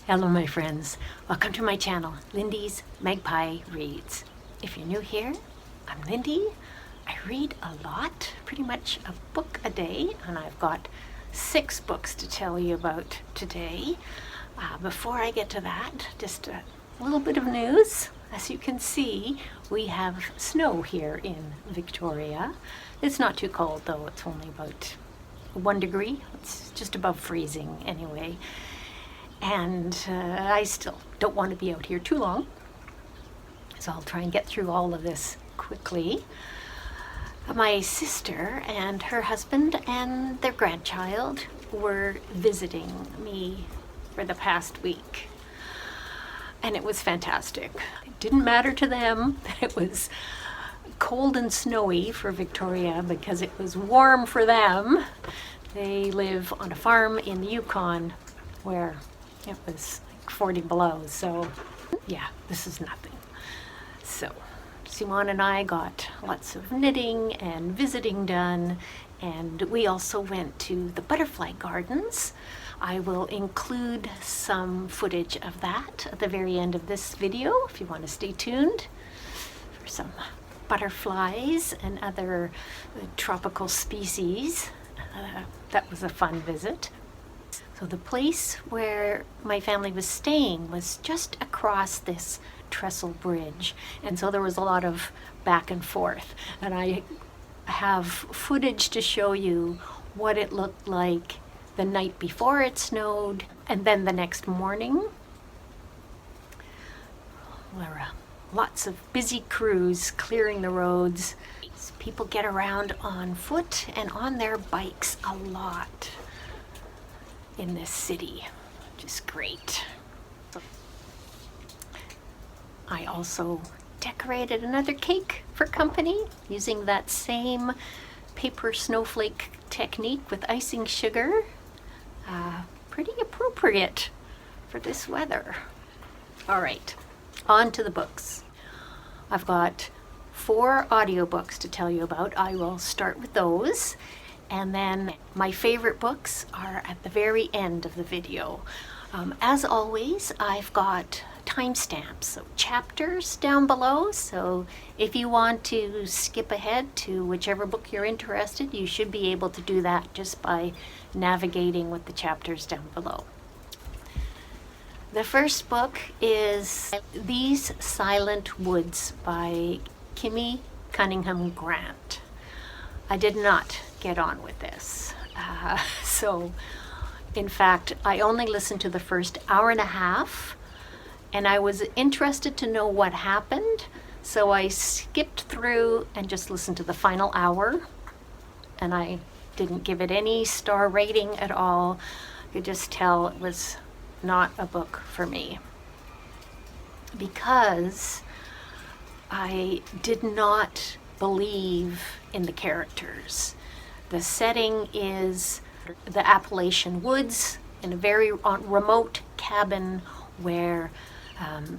Hello my friends, welcome to my channel, Lindy's Magpie Reads. If you're new here, I'm Lindy. I read a lot, pretty much a book a day, and I've got 6 books to tell you about today. Before I get to that, just a little bit of news. As you can see, we have snow here in Victoria. It's not too cold though, it's only about 1 degree. It's just above freezing anyway. And I still don't want to be out here too long, so I'll try and get through all of this quickly. My sister and her husband and their grandchild were visiting me for the past week, and it was fantastic. It didn't matter to them that it was cold and snowy for Victoria because it was warm for them. They live on a farm in the Yukon where it was like 40 below, so yeah, this is nothing. So Simon and I got lots of knitting and visiting done, and we also went to the butterfly gardens. I will include some footage of that at the very end of this video if you want to stay tuned for some butterflies and other tropical species. That was a fun visit. So the place where my family was staying was just across this trestle bridge, and so there was a lot of back and forth, and I have footage to show you what it looked like the night before it snowed, and then the next morning. There were lots of busy crews clearing the roads. People get around on foot and on their bikes a lot in this city, which is great. I also decorated another cake for company using that same paper snowflake technique with icing sugar. Pretty appropriate for this weather. All right, on to the books. I've got 4 audiobooks to tell you about. I will start with those, and then my favorite books are at the very end of the video. As always, I've got timestamps, so chapters down below, so if you want to skip ahead to whichever book you're interested, you should be able to do that just by navigating with the chapters down below. The first book is These Silent Woods by Kimi Cunningham Grant. I did not get on with this. So, in fact, I only listened to the first hour and a half, and I was interested to know what happened, so I skipped through and just listened to the final hour, and I didn't give it any star rating at all. I could just tell it was not a book for me, because I did not believe in the characters. The setting is the Appalachian woods in a very remote cabin where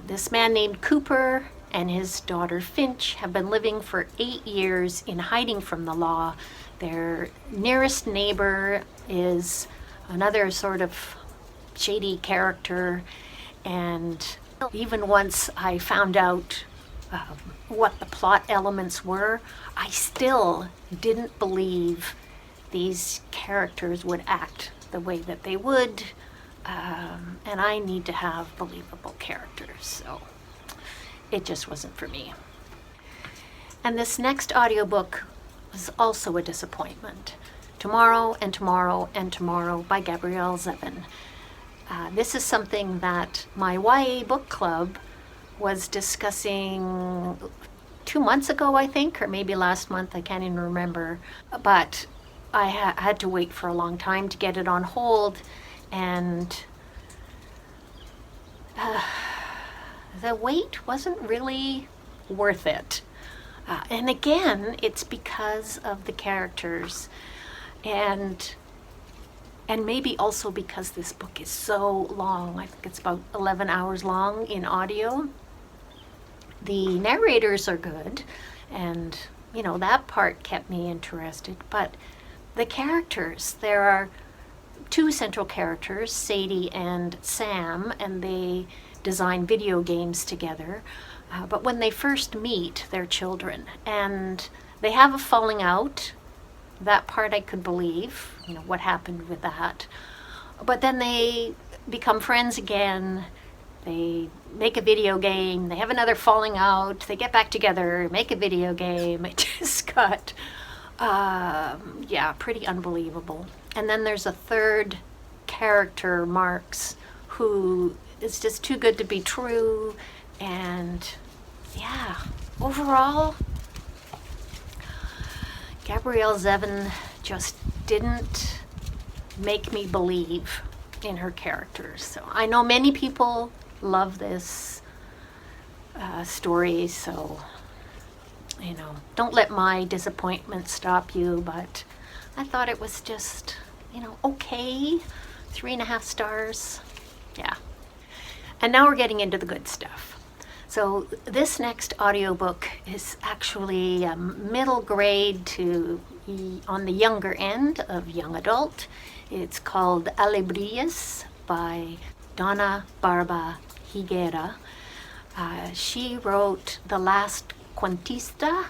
this man named Cooper and his daughter Finch have been living for 8 years in hiding from the law. Their nearest neighbor is another sort of shady character, and even once I found out what the plot elements were, I still didn't believe these characters would act the way that they would, and I need to have believable characters, so it just wasn't for me. And this next audiobook was also a disappointment. Tomorrow and Tomorrow and Tomorrow by Gabrielle Zevin. This is something that my YA book club was discussing 2 months ago, I think, or maybe last month, I can't even remember. But I had to wait for a long time to get it on hold, and the wait wasn't really worth it. And again, it's because of the characters, and maybe also because this book is so long. I think it's about 11 hours long in audio. The narrators are good, and you know, that part kept me interested, but the characters, there are two central characters, Sadie and Sam, and they design video games together. But when they first meet, they're children, and they have a falling out. That part I could believe, what happened with that. But then they become friends again. They make a video game. They have another falling out. They get back together, make a video game. It just got, pretty unbelievable. And then there's a third character, Marks, who is just too good to be true. And overall, Gabrielle Zevin just didn't make me believe in her characters. So I know many people love this story, so don't let my disappointment stop you, but I thought it was just okay. 3.5 stars. Yeah. And now we're getting into the good stuff. So this next audiobook is actually middle grade to on the younger end of young adult. It's called Alebrijes by Donna Barba Huigera. She wrote The Last Cuentista,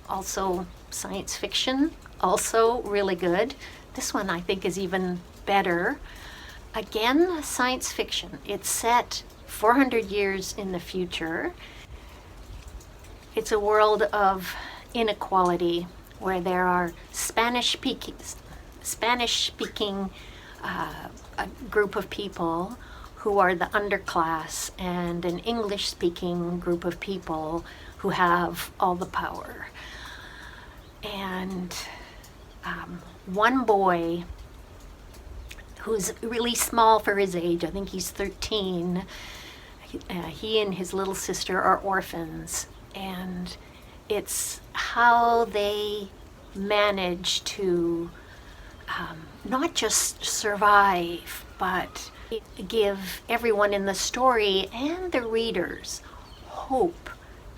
also science fiction, also really good. This one I think is even better. Again, science fiction. It's set 400 years in the future. It's a world of inequality where there are Spanish-speaking a group of people who are the underclass, and an English-speaking group of people who have all the power. And one boy who's really small for his age, I think he's 13, he and his little sister are orphans, and it's how they manage to not just survive, but give everyone in the story and the readers hope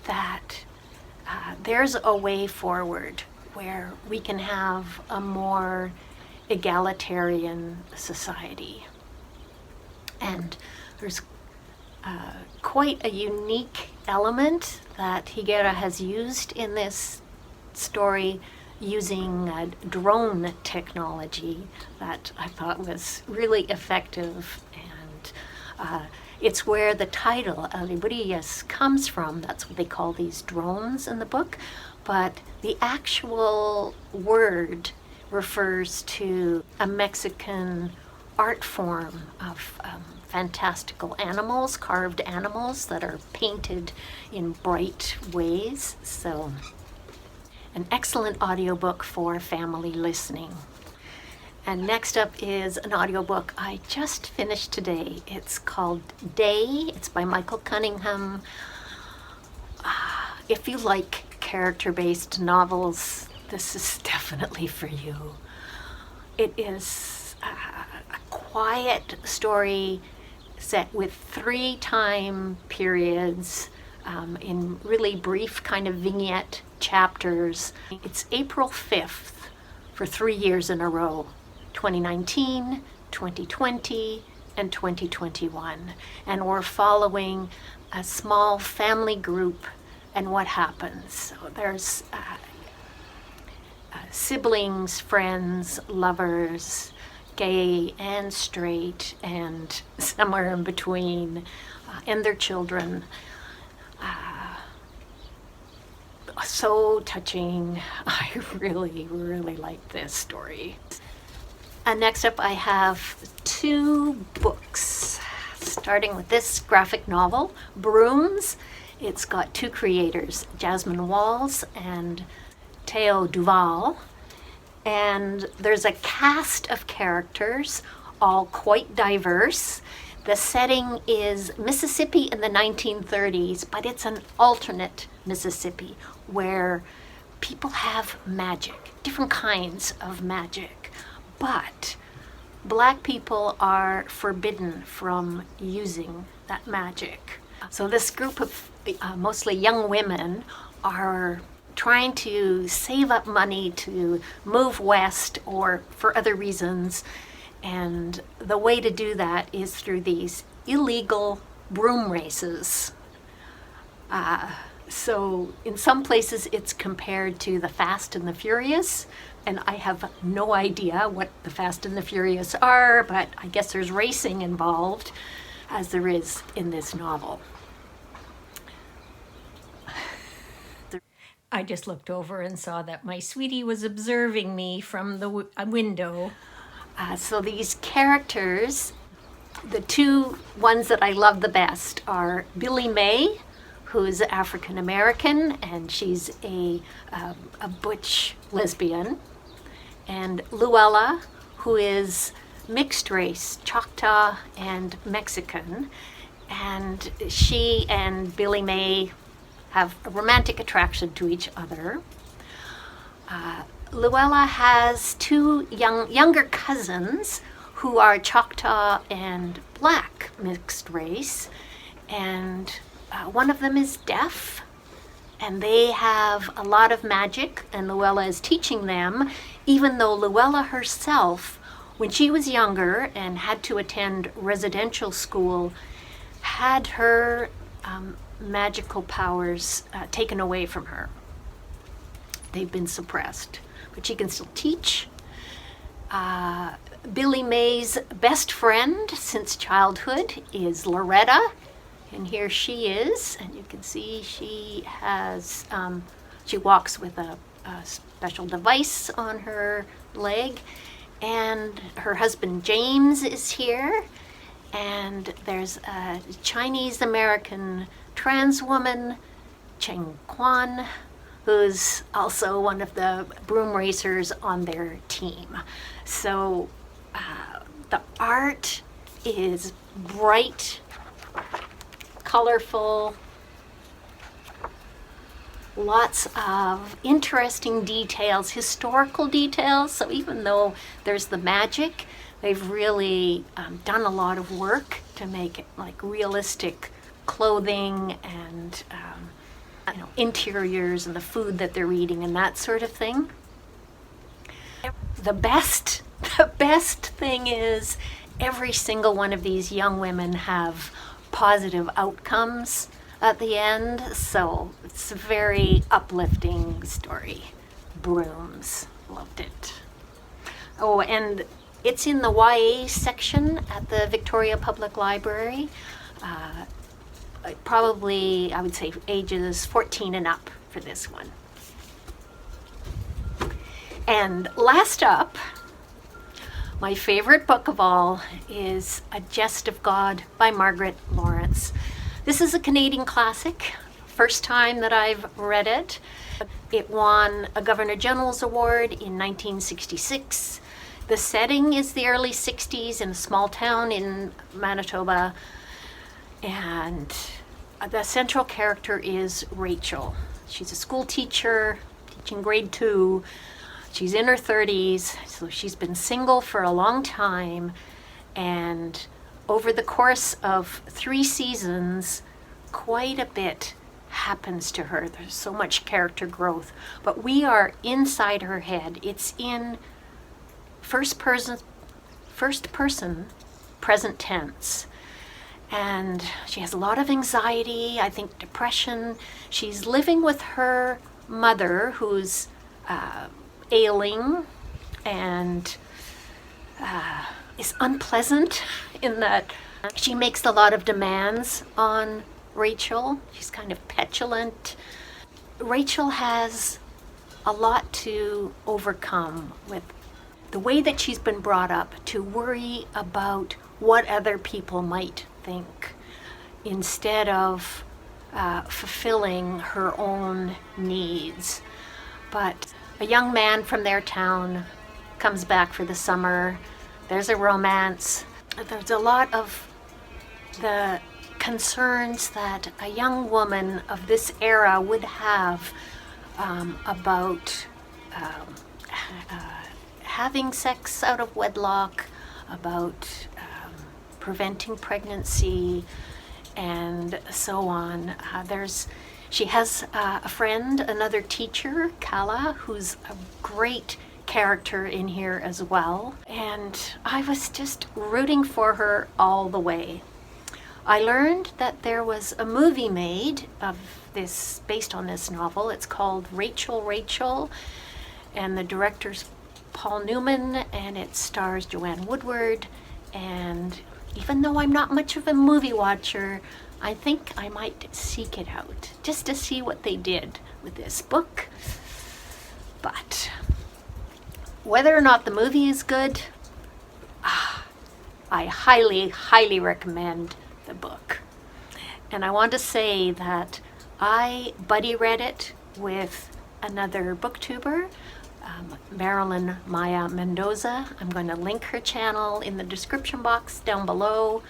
that there's a way forward where we can have a more egalitarian society. And there's quite a unique element that Huigera has used in this story, using drone technology that I thought was really effective. And it's where the title Alebrijes comes from. That's what they call these drones in the book. But the actual word refers to a Mexican art form of fantastical animals, carved animals that are painted in bright ways. So an excellent audiobook for family listening. And next up is an audiobook I just finished today. It's called Day. It's by Michael Cunningham. If you like character-based novels, this is definitely for you. It is a quiet story set with 3 time periods in really brief kind of vignette chapters. It's April 5th for 3 years in a row, 2019, 2020, and 2021. And we're following a small family group and what happens. So there's siblings, friends, lovers, gay and straight, and somewhere in between, and their children. So touching. I really, really like this story. And next up I have 2 books, starting with this graphic novel, Brooms. It's got 2 creators, Jasmine and DuVall, and there's a cast of characters, all quite diverse. The setting is Mississippi in the 1930s, but it's an alternate Mississippi where people have magic, different kinds of magic, but Black people are forbidden from using that magic. So this group of mostly young women are trying to save up money to move west or for other reasons, And the way to do that is through these illegal broom races. So in some places it's compared to the Fast and the Furious, and I have no idea what the Fast and the Furious are, but I guess there's racing involved, as there is in this novel. I just looked over and saw that my sweetie was observing me from the window. So these characters, the two ones that I love the best are Billy May, who's African American, and she's a butch lesbian, and Luella, who is mixed race, Choctaw and Mexican, and she and Billy May have a romantic attraction to each other. Luella has two younger cousins who are Choctaw and Black mixed race, and one of them is deaf, and they have a lot of magic, and Luella is teaching them, even though Luella herself, when she was younger and had to attend residential school, had her magical powers taken away from her. They've been suppressed, but she can still teach. Billy May's best friend since childhood is Loretta, and here she is, and you can see she has, she walks with a special device on her leg, and her husband James is here, and there's a Chinese American trans woman, Cheng Quan, who's also one of the broom racers on their team. So the art is bright, colorful, lots of interesting details, historical details. So even though there's the magic, they've really done a lot of work to make it like realistic clothing and interiors and the food that they're eating and that sort of thing. The best thing is every single one of these young women have positive outcomes at the end, so it's a very uplifting story. Brooms, loved it. Oh, and it's in the YA section at the Victoria Public Library. Probably, I would say, ages 14 and up for this one. And last up, my favorite book of all is A Jest of God by Margaret Laurence. This is a Canadian classic, first time that I've read it. It won a Governor General's Award in 1966. The setting is the early 60s in a small town in Manitoba, and the central character is Rachel. She's a school teacher, teaching grade 2. She's in her 30s, so she's been single for a long time, and over the course of 3 seasons, quite a bit happens to her. There's so much character growth, but we are inside her head. It's in first person, present tense. And she has a lot of anxiety, I think depression. She's living with her mother, who's ailing and is unpleasant in that she makes a lot of demands on Rachel. She's kind of petulant. Rachel has a lot to overcome with the way that she's been brought up to worry about what other people might think instead of fulfilling her own needs. But a young man from their town comes back for the summer. There's a romance. There's a lot of the concerns that a young woman of this era would have about having sex out of wedlock, about preventing pregnancy, and so on. She has a friend, another teacher, Kala, who's a great character in here as well. And I was just rooting for her all the way. I learned that there was a movie made of this, based on this novel. It's called Rachel, and the director's Paul Newman, and it stars Joanne Woodward. And even though I'm not much of a movie watcher, I think I might seek it out just to see what they did with this book. But whether or not the movie is good, I highly, highly recommend the book. And I want to say that I buddy read it with another booktuber, Marilyn Maya Mendoza. I'm going to link her channel in the description box down below.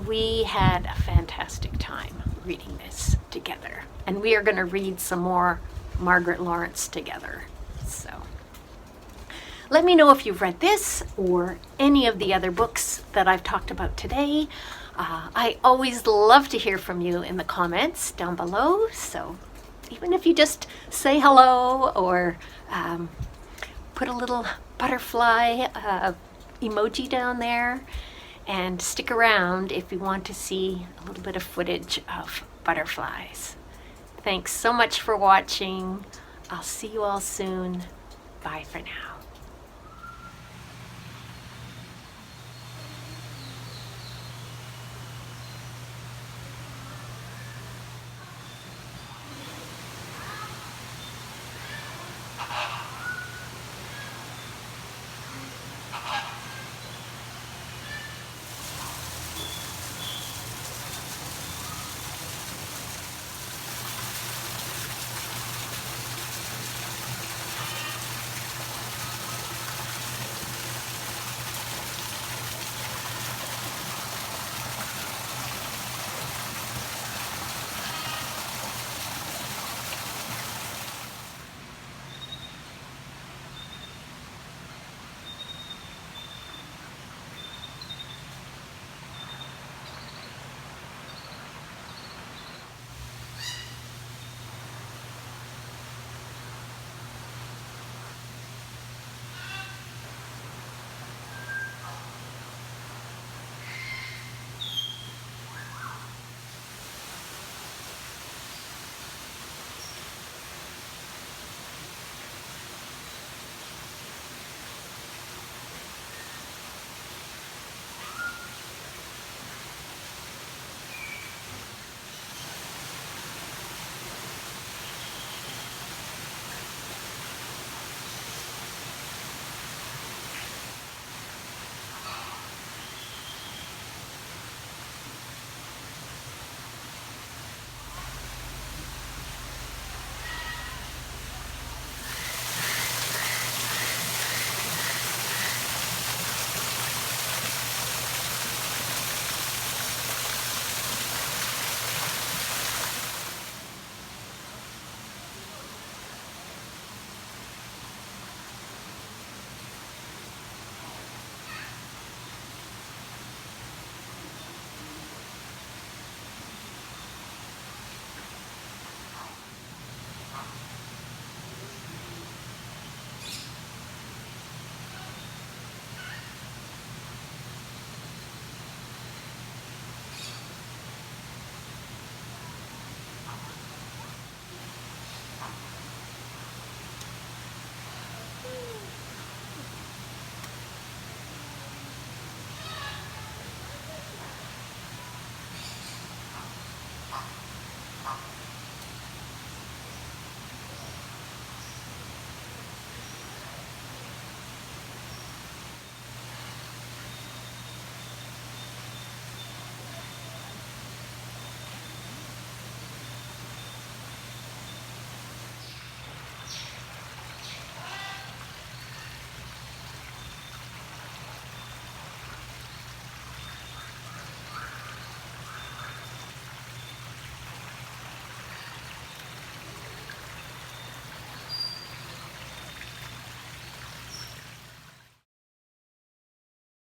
We had a fantastic time reading this together, and we are going to read some more Margaret Laurence together. So let me know if you've read this or any of the other books that I've talked about today. I always love to hear from you in the comments down below, so even if you just say hello or put a little butterfly emoji down there, and stick around if you want to see a little bit of footage of butterflies. Thanks so much for watching. I'll see you all soon. Bye for now.